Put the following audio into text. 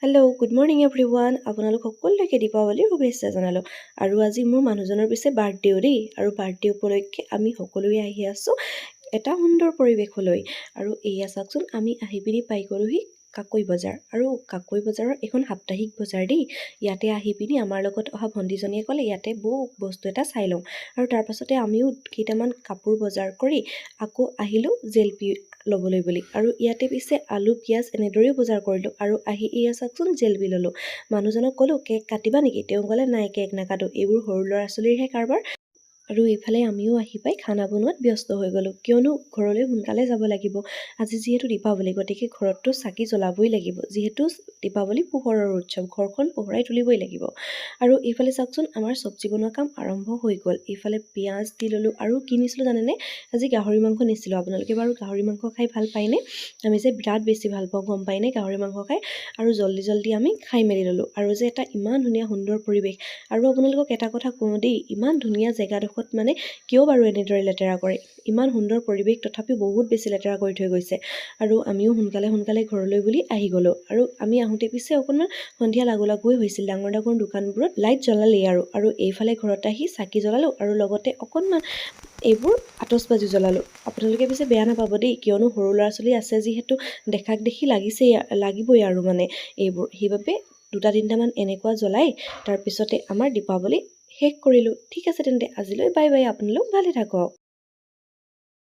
Hello' good morning everyone. আপোনালোক সকলোকে দীপাৱলীৰ শুভেচ্ছা জনালোঁ। আৰু আজি মোৰ মানুহজনৰ পিছে বাৰ্থডেও দেই, আৰু বাৰ্থডে উপলক্ষে আমি সকলোৱে আহি আছোঁ এটা সুন্দৰ পৰিৱেশলৈ। আৰু এয়া চাওকচোন, আমি আহি পিনি পাই গ'লোহি কাকৈ বজাৰ। আৰু কাকৈ বজাৰৰ এখন সাপ্তাহিক বজাৰ দেই। ইয়াতে আহি পিনি আমাৰ লগত অহা ভণ্টিজনীয়ে ক'লে ইয়াতে বস্তু এটা চাই লওঁ। আৰু তাৰ পাছতে আমিও কেইটামান কাপোৰ বজাৰ কৰি আকৌ আহিলোঁ জেলপি ল'বলৈ বুলি। আৰু ইয়াতে পিছে আলু পিঁয়াজ এনেদৰেও বজাৰ কৰিলোঁ। আৰু আহি এয়া চাওকচোন জেলপি ল'লোঁ। মানুহজনক ক'লোঁ কেক কাটিবা নেকি? তেওঁ ক'লে নাই, কেক নাকাটো, এইবোৰ সৰু ল'ৰা ছোৱালীৰহে কাৰবাৰ। আৰু এইফালে আমিও আহি পাই খানা বনোৱাত ব্যস্ত হৈ গ'লোঁ, কিয়নো ঘৰলৈ সোনকালে যাব লাগিব। আজি যিহেতু দীপাৱলী, গতিকে ঘৰততো চাকি জ্বলাবই লাগিব। যিহেতু দীপাৱলী পোহৰৰ উৎসৱ, ঘৰখন পোহৰাই তুলিবই লাগিব। আৰু এইফালে চাওকচোন, আমাৰ চব্জি বনোৱা কাম আৰম্ভ হৈ গ'ল। এইফালে পিঁয়াজ দি ল'লোঁ। আৰু কি নিছিলোঁ জানেনে? আজি গাহৰি মাংস নিছিলোঁ। আপোনালোকে বাৰু গাহৰি মাংস খাই ভাল পায়নে? আমি যে বিৰাট বেছি ভাল পাওঁ, গম পায়নে গাহৰি মাংস খাই। আৰু জল্দি আমি খাই মেলি ল'লোঁ। আৰু যে এটা ইমান ধুনীয়া সুন্দৰ পৰিৱেশ। আৰু আপোনালোকক এটা কথা কওঁ দেই, ইমান ধুনীয়া জেগাডোখৰত মানে কিয় বাৰু এনেদৰে লেতেৰা কৰে? ইমান সুন্দৰ পৰিৱেশ, তথাপিও বহুত বেছি লেতেৰা কৰি থৈ গৈছে। আৰু আমিও সোনকালে ঘৰলৈ বুলি আহি গ'লোঁ। আৰু আমি আহোঁতে পিছে অকণমান সন্ধিয়া লাগোৱে হৈছিল। ডাঙৰ দোকানবোৰত লাইট জ্বলালেই আৰু এইফালে ঘৰত আহি চাকি জ্বলালোঁ, আৰু লগতে অকণমান এইবোৰ আতচবাজি জ্বলালোঁ। আপোনালোকে পিছে বেয়া নাপাব দেই, কিয়নো সৰু ল'ৰা ছোৱালী আছে যিহেতু দেখাক দেখি লাগিবই আৰু মানে এইবোৰ। সেইবাবে 2-3টামান এনেকুৱা জ্বলাই তাৰপিছতে আমাৰ দীপাৱলী শেষ কৰিলোঁ। ঠিক আছে তেন্তে আজিলৈ বাই বাই, আপোনালোক ভালে থাকক।